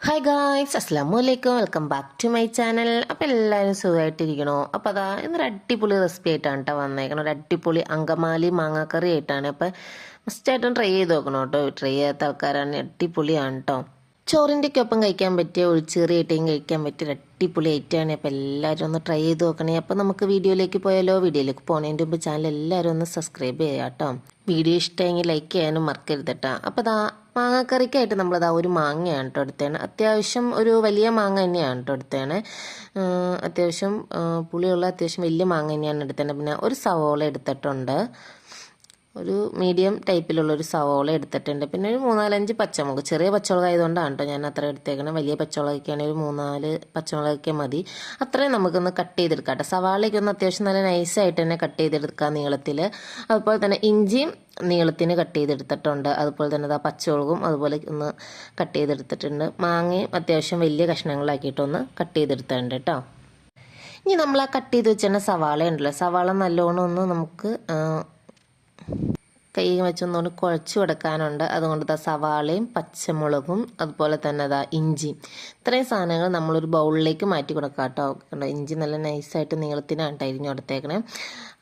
Hi guys, അസ്സലാമലൈക്കും. Welcome back to my channel. അപ്പോൾ എല്ലാവരും സുഖമായിട്ടിരിക്കണോ? അപ്പോൾ അതാ ഇന്നൊരു അടിപൊളി റെസിപ്പി ആയിട്ടാണ് കേട്ടോ വന്നേക്കണം. ഒരു അടിപൊളി അങ്കമാലി മാങ്ങാക്കറി ആയിട്ടാണ്. അപ്പോൾ മസ്റ്റായിട്ടും ട്രൈ ചെയ്ത് നോക്കണം കേട്ടോ. ട്രൈ ചെയ്യാത്ത ആൾക്കാരാണ്. അടിപൊളിയാണ് കേട്ടോ. ചോറിൻ്റെയൊക്കെ ഒപ്പം കഴിക്കാൻ പറ്റിയ, ഒഴിച്ചേറിയായിട്ടും കഴിക്കാൻ പറ്റിയ അടിപൊളി ഐറ്റമാണ്. അപ്പോൾ എല്ലാവരും ഒന്ന് ട്രൈ ചെയ്ത് നോക്കണേ. അപ്പോൾ നമുക്ക് വീഡിയോയിലേക്ക് പോയാലോ? വീഡിയോയിലേക്ക് പോകുന്നതിൻ്റെ മുമ്പ് ചാനൽ എല്ലാവരും ഒന്ന് സബ്സ്ക്രൈബ് ചെയ്യാം കേട്ടോ. വീഡിയോ ഇഷ്ടമെങ്കിൽ ലൈക്ക് ചെയ്യാനും മറക്കരുത് കേട്ടോ. അപ്പോൾ അതാ മാങ്ങാക്കറിക്കായിട്ട് നമ്മളതാ ഒരു മാങ്ങയാണ് കേട്ടോ എടുത്തേണ്. അത്യാവശ്യം ഒരു വലിയ മാങ്ങ തന്നെയാണ് കേട്ടോ എടുത്തേണ്. അത്യാവശ്യം പുളിയുള്ള അത്യാവശ്യം വലിയ മാങ്ങ തന്നെയാണ് എടുത്തേണ്. പിന്നെ ഒരു സവോള എടുത്തിട്ടുണ്ട്. ഒരു മീഡിയം ടൈപ്പിലുള്ളൊരു സവോള എടുത്തിട്ടുണ്ട്. പിന്നെ ഒരു 3-4 പച്ചമുളക്, ചെറിയ പച്ചമുളക് ആയതുകൊണ്ടാണ് കേട്ടോ ഞാൻ അത്ര എടുത്തേക്കണം. വലിയ പച്ചമുളകൊക്കെയാണെങ്കിൽ ഒരു 3-4 പച്ചമുളകൊക്കെ മതി. അത്രയും നമുക്കൊന്ന് കട്ട് ചെയ്തെടുക്കാം കേട്ടോ. സവാളയ്ക്കൊന്ന് അത്യാവശ്യം നല്ല നൈസായിട്ട് തന്നെ കട്ട് ചെയ്തെടുക്കാം നീളത്തിൽ. അതുപോലെ തന്നെ ഇഞ്ചിയും നീളത്തിന് കട്ട് ചെയ്തെടുത്തിട്ടുണ്ട്. അതുപോലെ തന്നെ അതാ പച്ചമുളകും അതുപോലെ ഒന്ന് കട്ട് ചെയ്തെടുത്തിട്ടുണ്ട്. മാങ്ങയും അത്യാവശ്യം വലിയ കഷ്ണങ്ങളാക്കിയിട്ടൊന്ന് കട്ട് ചെയ്തെടുത്തിട്ടുണ്ട് കേട്ടോ. ഇനി നമ്മൾ ആ കട്ട് ചെയ്ത് വെച്ചിരുന്ന സവാള ഉണ്ടല്ലോ, സവാള നല്ലോണം ഒന്ന് നമുക്ക് കൈ വെച്ചൊന്നുകൊണ്ട് കുഴച്ച് കൊടുക്കാനുണ്ട്. അതുകൊണ്ട് സവാളയും പച്ചമുളകും അതുപോലെ തന്നെ ഇഞ്ചിയും, ഇത്രയും സാധനങ്ങൾ നമ്മളൊരു ബൗളിലേക്ക് മാറ്റി കൊടുക്കാം കേട്ടോ. ഇഞ്ചി നല്ല നൈസായിട്ട് നീളത്തിനാണ് അരിഞ്ഞു കൊടുത്തേക്കണേ.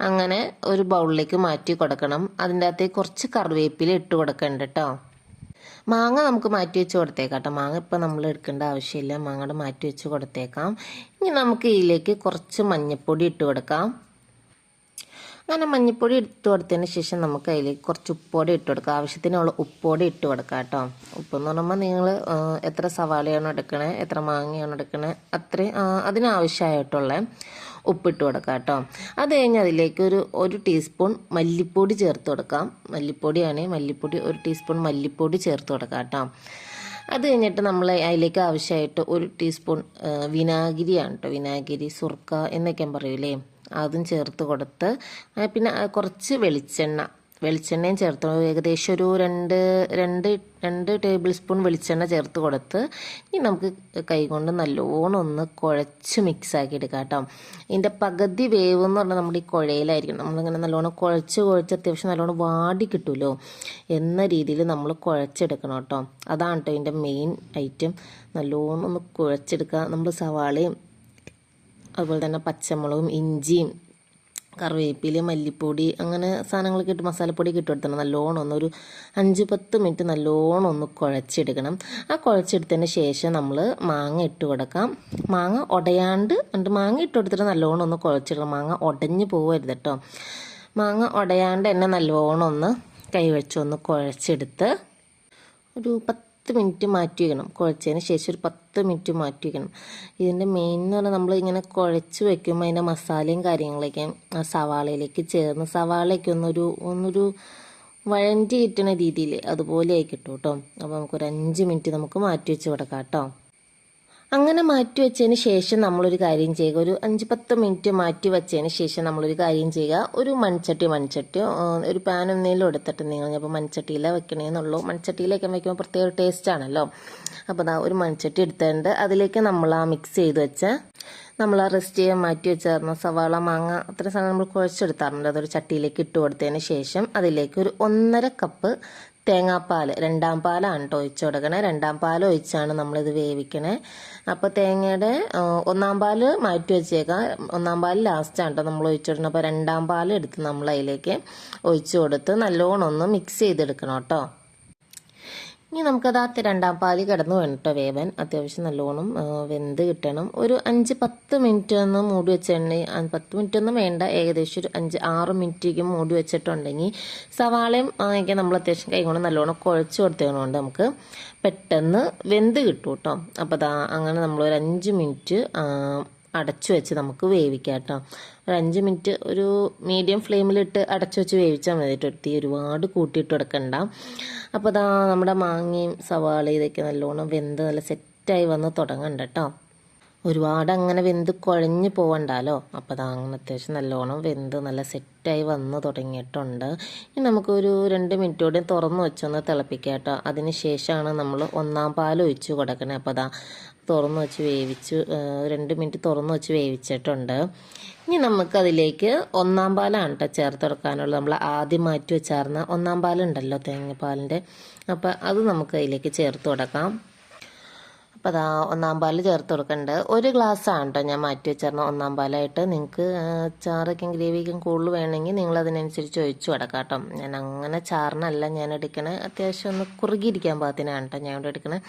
അങ്ങനെ ഒരു ബൗളിലേക്ക് മാറ്റി കൊടുക്കണം. അതിൻ്റെ അകത്തേക്ക് കുറച്ച് കറിവേപ്പില ഇട്ട് കൊടുക്കണ്ട കേട്ടോ. മാങ്ങ നമുക്ക് മാറ്റി വെച്ച് കൊടുത്തേക്കാം കേട്ടോ. മാങ്ങ ഇപ്പം നമ്മൾ എടുക്കേണ്ട ആവശ്യമില്ല, മാങ്ങയുടെ മാറ്റി വെച്ച് കൊടുത്തേക്കാം. ഇനി നമുക്ക് ഇതിലേക്ക് കുറച്ച് മഞ്ഞൾപ്പൊടി ഇട്ട് കൊടുക്കാം. അങ്ങനെ മഞ്ഞൾപ്പൊടി ഇട്ട് കൊടുത്തതിന് ശേഷം നമുക്ക് അതിലേക്ക് കുറച്ച് ഉപ്പോടെ ഇട്ട് കൊടുക്കാം. ആവശ്യത്തിനുള്ള ഉപ്പോടെ ഇട്ട് കൊടുക്കാം കേട്ടോ. ഉപ്പെന്ന് പറയുമ്പോൾ നിങ്ങൾ എത്ര സവാളയാണോ എടുക്കണേ, എത്ര മാങ്ങയാണോ എടുക്കണേ, അത്രയും അതിനാവശ്യമായിട്ടുള്ള ഉപ്പിട്ട് കൊടുക്കാം കേട്ടോ. അത് കഴിഞ്ഞ് അതിലേക്ക് ഒരു ടീസ്പൂൺ മല്ലിപ്പൊടി ചേർത്ത് കൊടുക്കാം. മല്ലിപ്പൊടിയാണെങ്കിൽ മല്ലിപ്പൊടി 1 ടീസ്പൂൺ മല്ലിപ്പൊടി ചേർത്ത് കൊടുക്കാം കേട്ടോ. അത് കഴിഞ്ഞിട്ട് നമ്മൾ അതിലേക്ക് ആവശ്യമായിട്ട് 1 ടീസ്പൂൺ വിനാഗിരിയാണ് കേട്ടോ. വിനാഗിരി, സുർക്ക എന്നൊക്കെ പറയൂലേ, അതും ചേർത്ത് കൊടുത്ത് പിന്നെ കുറച്ച് വെളിച്ചെണ്ണയും ചേർത്ത് ഏകദേശം ഒരു രണ്ട് ടേബിൾ സ്പൂൺ വെളിച്ചെണ്ണ ചേർത്ത് കൊടുത്ത് ഇനി നമുക്ക് കൈകൊണ്ട് നല്ലോണം ഒന്ന് കുഴച്ച് മിക്സാക്കി എടുക്കാം കേട്ടോ. ഇതിൻ്റെ പകുതി വേവ് എന്ന് പറഞ്ഞാൽ നമ്മുടെ ഈ കുഴയിലായിരിക്കും. നമ്മളിങ്ങനെ നല്ലോണം കുഴച്ച് അത്യാവശ്യം നല്ലോണം വാടി കിട്ടുമല്ലോ എന്ന രീതിയിൽ നമ്മൾ കുഴച്ചെടുക്കണം കേട്ടോ. അതാണ് കേട്ടോ ഇതിൻ്റെ മെയിൻ ഐറ്റം. നല്ലോണം ഒന്ന് കുഴച്ചെടുക്കുക. നമ്മൾ സവാളയും അതുപോലെ തന്നെ പച്ചമുളകും ഇഞ്ചിയും കറിവേപ്പിലയും മല്ലിപ്പൊടി അങ്ങനെ സാധനങ്ങളൊക്കെ ഇട്ട് മസാലപ്പൊടിയൊക്കെ ഇട്ട് കൊടുത്തണം. നല്ലോണം ഒരു 5-10 മിനിറ്റ് നല്ലോണം ഒന്ന് കുഴച്ചെടുക്കണം. ആ കുഴച്ചെടുത്തതിന് ശേഷം നമ്മൾ മാങ്ങ ഇട്ട് കൊടുക്കാം. മാങ്ങ ഉടയാണ്ട് മാങ്ങ ഇട്ട് കൊടുത്തിട്ട് നല്ലോണം ഒന്ന് കുഴച്ചെടുക്കണം. മാങ്ങ ഉടഞ്ഞു പോകരുത് കേട്ടോ. മാങ്ങ ഉടയാണ്ട് തന്നെ നല്ലോണം ഒന്ന് കൈവച്ചൊന്ന് കുഴച്ചെടുത്ത് ഒരു 10 മിനിറ്റ് മാറ്റി വയ്ക്കണം. കുഴച്ചതിന് ശേഷം ഒരു 10 മിനിറ്റ് മാറ്റി വയ്ക്കണം. ഇതിൻ്റെ മെയിൻ എന്ന് പറഞ്ഞാൽ നമ്മൾ ഇങ്ങനെ കുഴച്ച് വെക്കുമ്പോൾ അതിൻ്റെ മസാലയും കാര്യങ്ങളൊക്കെ ആ സവാളയിലേക്ക് ചേർന്ന് സവാളയൊക്കെ ഒന്നൊരു വഴണ്ടി കിട്ടുന്ന രീതിയിൽ അതുപോലെ ആയി കിട്ടും കേട്ടോ. അപ്പോൾ നമുക്കൊരു 5 മിനിറ്റ് നമുക്ക് മാറ്റി വെച്ച് കൊടുക്കാം കേട്ടോ. അങ്ങനെ മാറ്റി വെച്ചതിന് ശേഷം നമ്മളൊരു കാര്യം ചെയ്യുക. ഒരു 5-10 മിനിറ്റ് മാറ്റി വെച്ചതിന് ശേഷം നമ്മളൊരു കാര്യം ചെയ്യുക. ഒരു മൺചട്ടി ഒരു പാൻ എന്തെങ്കിലും എടുത്തിട്ട് നിങ്ങൾ അപ്പോൾ മൺചട്ടിയിലാണ് വെക്കണേന്നുള്ളൂ. മൺചട്ടിയിലേക്ക് വയ്ക്കുമ്പോൾ പ്രത്യേക ടേസ്റ്റ് ആണല്ലോ. അപ്പോൾ ഒരു മൺചട്ടി എടുത്തിട്ടുണ്ട്. അതിലേക്ക് നമ്മൾ ആ മിക്സ് ചെയ്ത് വെച്ച് നമ്മൾ ആ റെസ്റ്റ് ചെയ്യാൻ മാറ്റി വെച്ചായിരുന്നു സവാള, മാങ്ങ, അത്ര സാധനം നമ്മൾ കുഴച്ചെടുത്താറുണ്ട്. അതൊരു ചട്ടിയിലേക്ക് ഇട്ട് കൊടുത്തതിന് ശേഷം അതിലേക്ക് ഒരു 1.5 കപ്പ് തേങ്ങാപ്പാൽ, 2ാം പാലാണ് കേട്ടോ ഒഴിച്ചു കൊടുക്കണേ. 2ാം പാൽ ഒഴിച്ചാണ് നമ്മളിത് വേവിക്കണേ. അപ്പോൾ തേങ്ങയുടെ 1ാം പാൽ മാറ്റി വെച്ചേക്കാം. 1ാം പാൽ ലാസ്റ്റാണ് കേട്ടോ നമ്മൾ ഒഴിച്ചു കൊടുക്കണം. അപ്പോൾ 2ാം പാൽ എടുത്ത് നമ്മൾ അതിലേക്ക് ഒഴിച്ചു കൊടുത്ത് നല്ലോണം ഒന്ന് മിക്സ് ചെയ്തെടുക്കണം കേട്ടോ. ഇനി നമുക്കത് 2ാം പാൽ കിടന്ന് വേണം കേട്ടോ വേവൻ. അത്യാവശ്യം നല്ലോണം വെന്ത് കിട്ടണം. ഒരു 5-10 മിനിറ്റ് ഒന്ന് മൂടി വെച്ചിട്ടുണ്ടെങ്കിൽ 10 മിനിറ്റ് ഒന്നും വേണ്ട, ഏകദേശം ഒരു 5-6 മിനിറ്റേക്ക് മൂടി വെച്ചിട്ടുണ്ടെങ്കിൽ സവാളയും ഒക്കെ നമ്മൾ അത്യാവശ്യം കൈകൊണ്ട് നല്ലോണം കുഴച്ച് കൊടുത്തതുകൊണ്ട് നമുക്ക് പെട്ടെന്ന് വെന്ത് കിട്ടും കേട്ടോ. അപ്പോൾ അങ്ങനെ നമ്മളൊരു 5 മിനിറ്റ് അടച്ചു വെച്ച് നമുക്ക് വേവിക്കാം കേട്ടോ. ഒരു 5 മിനിറ്റ് ഒരു മീഡിയം ഫ്ലെയിമിലിട്ട് അടച്ചു വെച്ച് വേവിച്ചാൽ മതി കേട്ടോ. തീ ഒരുപാട് കൂട്ടിയിട്ട് കൊടുക്കണ്ട. അപ്പോൾ നമ്മുടെ മാങ്ങയും സവാള ഇതൊക്കെ നല്ലോണം വെന്ത് നല്ല സെറ്റായി വന്ന് തുടങ്ങണ്ട കേട്ടോ. ഒരുപാട് അങ്ങനെ വെന്ത് കുഴഞ്ഞു പോവണ്ടല്ലോ. അപ്പോൾ അങ്ങനെ അത്യാവശ്യം നല്ലോണം വെന്ത് നല്ല സെറ്റായി വന്ന് തുടങ്ങിയിട്ടുണ്ട്. ഇനി നമുക്കൊരു 2 മിനിറ്റ് കൂടി തുറന്ന് വെച്ചൊന്ന് തിളപ്പിക്കാം കേട്ടോ. അതിന് ശേഷമാണ് നമ്മൾ 1ാം പാൽ ഒഴിച്ച് കൊടുക്കണേ. അപ്പോൾ തുറന്ന് വെച്ച് വേവിച്ച് 2 മിനിറ്റ് തുറന്ന് വെച്ച് വേവിച്ചിട്ടുണ്ട്. ഇനി നമുക്കതിലേക്ക് 1ാം പാലാണ് കേട്ടോ ചേർത്ത് കൊടുക്കാനുള്ളത്. നമ്മൾ ആദ്യം മാറ്റി വെച്ചായിരുന്ന 1ാം പാലുണ്ടല്ലോ തേങ്ങാപ്പാലിൻ്റെ, അപ്പോൾ അത് നമുക്ക് അതിലേക്ക് ചേർത്ത് കൊടുക്കാം. അപ്പോൾ അതാ ഒന്നാം പാൽ ചേർത്ത് കൊടുക്കുന്നുണ്ട്. 1 ഗ്ലാസ്സാണ് കേട്ടോ ഞാൻ മാറ്റി വെച്ചിരുന്ന ഒന്നാം പാലായിട്ട്. നിങ്ങൾക്ക് ചാറൊക്കെ ഗ്രേവിക്കും കൂടുതൽ വേണമെങ്കിൽ നിങ്ങൾ അതിനനുസരിച്ച് ഒഴിച്ചു കൊടുക്കാം കേട്ടോ. ഞാൻ അങ്ങനെ ചാറിനല്ല ഞാൻ എടുക്കണേ, അത്യാവശ്യം ഒന്ന് കുറുകിയിരിക്കാൻ പാകത്തിനാണ് കേട്ടോ ഞാൻ ഇവിടെ എടുക്കണേ.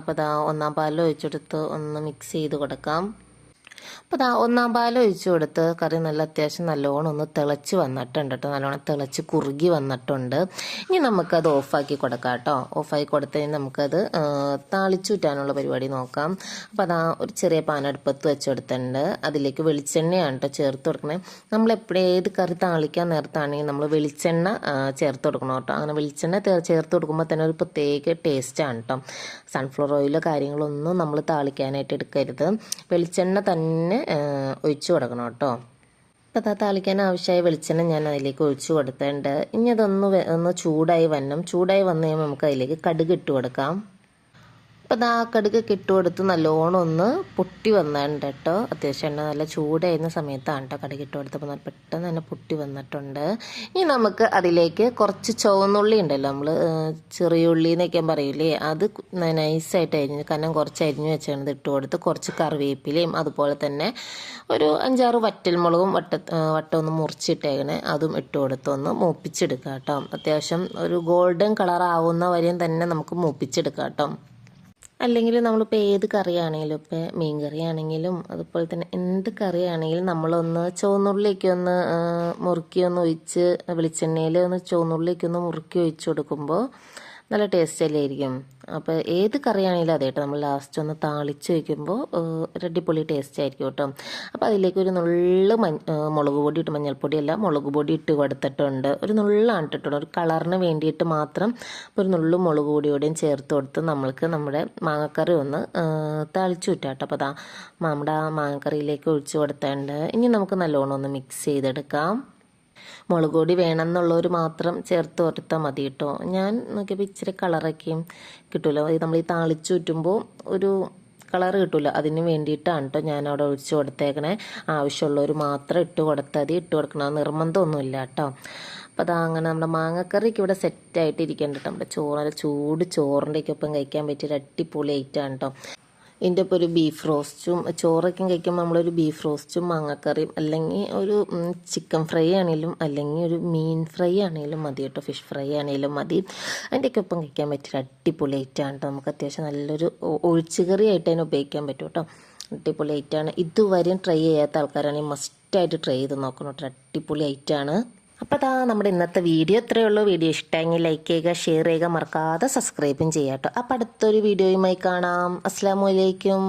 അപ്പോൾ അതാ ഒന്നാം പാലിൽ ഒഴിച്ചെടുത്ത് ഒന്ന് മിക്സ് ചെയ്ത് കൊടുക്കാം. അപ്പോൾ അതാ ഒന്നാം പാൽ ഒഴിച്ച് കൊടുത്ത് കറി നല്ല അത്യാവശ്യം നല്ലോണം ഒന്ന് തിളച്ച് വന്നിട്ടുണ്ട് കേട്ടോ. നല്ലോണം തിളച്ച് കുറുകി വന്നിട്ടുണ്ട്. ഇനി നമുക്കത് ഓഫാക്കി കൊടുക്കാം കേട്ടോ. ഓഫാക്കി കൊടുത്ത് കഴിഞ്ഞാൽ നമുക്കത് താളിച്ചൂറ്റാനുള്ള പരിപാടി നോക്കാം. അപ്പോൾ അതാ ഒരു ചെറിയ പാൻ അടുപ്പത്ത് വെച്ചെടുത്തിട്ടുണ്ട്. അതിലേക്ക് വെളിച്ചെണ്ണയാണ് കേട്ടോ ചേർത്ത് കൊടുക്കണേ. നമ്മളെപ്പോഴും ഏത് കറി താളിക്കാൻ നേരത്താണെങ്കിൽ നമ്മൾ വെളിച്ചെണ്ണ ചേർത്ത് കൊടുക്കണം കേട്ടോ. അങ്ങനെ വെളിച്ചെണ്ണ ചേർത്ത് കൊടുക്കുമ്പോൾ തന്നെ ഒരു പ്രത്യേക ടേസ്റ്റാണ് കേട്ടോ. സൺഫ്ലവർ ഓയിലോ കാര്യങ്ങളൊന്നും നമ്മൾ താളിക്കാനായിട്ട് എടുക്കരുത്. വെളിച്ചെണ്ണ തന്നെ ഒഴിച്ചു കൊടുക്കണം കേട്ടോ. അപ്പോൾ താളിക്കാൻ ആവശ്യമായ വെളിച്ചെണ്ണ ഞാൻ അതിലേക്ക് ഒഴിച്ചു കൊടുത്തിട്ടുണ്ട്. ഇനി അതൊന്ന് ചൂടായി വരണം. ചൂടായി വന്നു കഴിയുമ്പോൾ നമുക്ക് അതിലേക്ക് കടുക് ഇട്ട് കൊടുക്കാം. അപ്പോൾ ആ കടുകൊക്കെ ഇട്ട് കൊടുത്ത് നല്ലോണം ഒന്ന് പൊട്ടി വന്നിട്ടുണ്ട് കേട്ടോ. അത്യാവശ്യം എണ്ണ നല്ല ചൂടായിരുന്ന സമയത്താണ് കേട്ടോ കടുക് ഇട്ട് കൊടുത്തപ്പോൾ പെട്ടെന്ന് തന്നെ പൊട്ടി വന്നിട്ടുണ്ട്. ഇനി നമുക്ക് അതിലേക്ക് കുറച്ച് ചുവന്നുള്ളി ഉണ്ടല്ലോ, നമ്മൾ ചെറിയ ഉള്ളി എന്നൊക്കെ പറയില്ലേ, അത് നൈസായിട്ട് അരിഞ്ഞ് കനം കുറച്ച് അരിഞ്ഞ് വെച്ചാണ് ഇട്ട് കൊടുത്ത് കുറച്ച് കറിവേപ്പിലയും അതുപോലെ തന്നെ ഒരു 5-6 വറ്റൽമുളകും വട്ടം ഒന്ന് മുറിച്ചിട്ടേക്കണേ അതും ഇട്ട് കൊടുത്ത് ഒന്ന് മൂപ്പിച്ചെടുക്കാം കേട്ടോ. അത്യാവശ്യം ഒരു ഗോൾഡൻ കളർ ആവുന്ന വരെയും തന്നെ നമുക്ക് മൂപ്പിച്ചെടുക്കാം കേട്ടോ. അല്ലെങ്കിൽ നമ്മളിപ്പോൾ ഏത് കറിയാണെങ്കിലും, ഇപ്പോൾ മീൻ കറിയാണെങ്കിലും അതുപോലെ തന്നെ എന്ത് കറിയാണെങ്കിലും നമ്മളൊന്ന് ചുവന്നുള്ളിലേക്ക് ഒന്ന് മുറുക്കി ഒന്ന് ഒഴിച്ച് വെളിച്ചെണ്ണയിൽ ഒന്ന് ചുവന്നുള്ളിലേക്ക് ഒന്ന് മുറുക്കി ഒഴിച്ച് കൊടുക്കുമ്പോൾ നല്ല ടേസ്റ്റ് അല്ലായിരിക്കും. അപ്പോൾ ഏത് കറിയാണെങ്കിലും അതേ കേട്ടോ, നമ്മൾ ലാസ്റ്റ് ഒന്ന് താളിച്ച് വയ്ക്കുമ്പോൾ ഒരു അടിപൊളി ടേസ്റ്റ് ആയിരിക്കും കേട്ടോ. അപ്പോൾ അതിലേക്ക് ഒരു നുള്ള് മുളക് പൊടി ഇട്ട്, മഞ്ഞൾപ്പൊടിയല്ല മുളക് പൊടി ഇട്ട് കൊടുത്തിട്ടുണ്ട്. ഒരു നുള്ളാണ് ഇട്ടിട്ടുണ്ട്, ഒരു കളറിന് വേണ്ടിയിട്ട് മാത്രം. ഒരു നുള്ളു മുളക് പൊടിയോടെയും ചേർത്ത് കൊടുത്ത് നമ്മൾക്ക് നമ്മുടെ മാങ്ങക്കറി ഒന്ന് താളിച്ച് വിറ്റാം കേട്ടോ. അപ്പോൾ അതാ നമ്മുടെ ആ മാങ്ങക്കറിയിലേക്ക് ഒഴിച്ച് കൊടുത്തിട്ടുണ്ട്. ഇനി നമുക്ക് നല്ലോണം ഒന്ന് മിക്സ് ചെയ്തെടുക്കാം. മുളക് പൊടി വേണമെന്നുള്ളവർ മാത്രം ചേർത്ത് കൊടുത്താൽ മതി കേട്ടോ. ഞാൻ നോക്കിയപ്പോൾ ഇച്ചിരി കളറൊക്കെയും കിട്ടുമല്ലോ, നമ്മൾ ഈ താളിച്ച് ചുറ്റുമ്പോൾ ഒരു കളർ കിട്ടില്ല, അതിന് വേണ്ടിയിട്ടാണ് കേട്ടോ ഞാൻ അവിടെ ഒഴിച്ച് കൊടുത്തേക്കണേ. ആവശ്യമുള്ളവർ മാത്രം ഇട്ട് കൊടുത്താൽ മതി, ഇട്ട് കൊടുക്കണം നിർബന്ധമൊന്നുമില്ല കേട്ടോ. അപ്പോൾ അതാ അങ്ങനെ നമ്മുടെ മാങ്ങക്കറിക്ക് ഇവിടെ സെറ്റായിട്ട് ഇരിക്കേണ്ട കേട്ടോ. നമ്മുടെ നല്ല ചൂട് ചോറിൻ്റെയൊക്കെ ഒപ്പം കഴിക്കാൻ പറ്റിയൊരു അടിപൊളി ഐറ്റമാണ് കേട്ടോ. ഇതിൻ്റെ ഇപ്പോൾ ഒരു ബീഫ് റോസ്റ്റും ചോറൊക്കെ കഴിക്കുമ്പോൾ നമ്മളൊരു ബീഫ് റോസ്റ്റും മാങ്ങക്കറിയും അല്ലെങ്കിൽ ഒരു ചിക്കൻ ഫ്രൈ ആണെങ്കിലും അല്ലെങ്കിൽ ഒരു മീൻ ഫ്രൈ ആണെങ്കിലും മതി കേട്ടോ, ഫിഷ് ഫ്രൈ ആണെങ്കിലും മതി. അതിൻ്റെയൊക്കെ ഒപ്പം കഴിക്കാൻ പറ്റിയൊരു അടിപൊളി ഐറ്റമാണ് കേട്ടോ. നമുക്ക് അത്യാവശ്യം നല്ലൊരു ഒഴിച്ചുകറി ആയിട്ട് തന്നെ ഉപയോഗിക്കാൻ പറ്റും കേട്ടോ. അടിപൊളി ഐറ്റമാണ്. ഇതുവരെയും ട്രൈ ചെയ്യാത്ത ആൾക്കാരാണെങ്കിൽ മസ്റ്റായിട്ട് ട്രൈ ചെയ്ത് നോക്കണം കേട്ടോ. അടിപൊളി ഐറ്റമാണ്. അപ്പോൾ അതാ നമ്മുടെ ഇന്നത്തെ വീഡിയോ ഇത്രയേ ഉള്ളൂ. വീഡിയോ ഇഷ്ടമെങ്കിൽ ലൈക്ക് ചെയ്യുക, ഷെയർ ചെയ്യുക, മറക്കാതെ സബ്സ്ക്രൈബും ചെയ്യാം കേട്ടോ. അപ്പോൾ അടുത്തൊരു വീഡിയോയുമായി കാണാം. അസ്സലാമു അലൈക്കും.